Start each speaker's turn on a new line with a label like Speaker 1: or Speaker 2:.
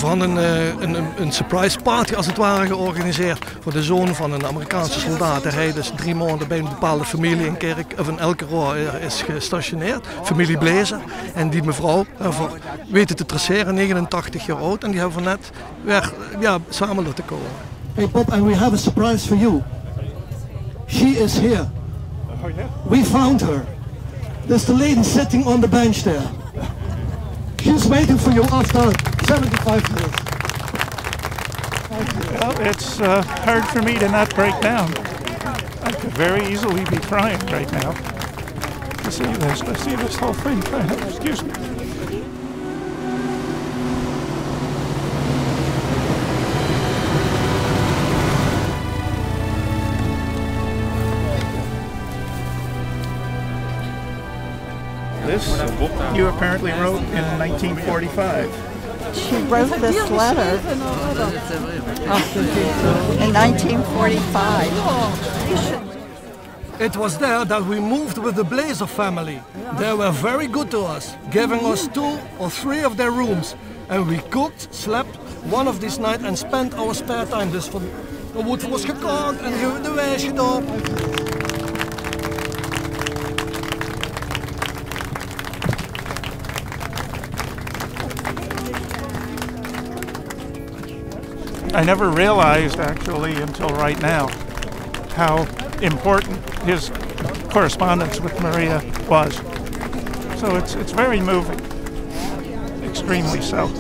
Speaker 1: hadden een surprise party als het ware georganiseerd voor de zoon van een Amerikaanse soldaat. Hij dus 3 maanden bij een bepaalde familie in Kerk of in Elkeroor is gestationeerd, familie Blezer. En die mevrouw weten te traceren, 89 jaar oud, en die hebben we net weer samen laten komen.
Speaker 2: Hey Bob, and we have a surprise for you. She is here.
Speaker 3: Oh yeah?
Speaker 2: We found her. There's the lady sitting on the bench there. She's waiting for you after 75 years.
Speaker 3: Well, it's hard for me to not break down. I could very easily be crying right now. To see this whole thing. Excuse me. This you apparently wrote in 1945.
Speaker 4: She wrote this letter in 1945.
Speaker 1: It was there that we moved with the Blazer family. They were very good to us, giving us 2 or 3 of their rooms. And we cooked, slept one of these nights and spent our spare time. Dus er wordt voor ons gekookt en de wijs gedaan.
Speaker 3: I never realized, actually, until right now, how important his correspondence with Maria was. So it's very moving, extremely so.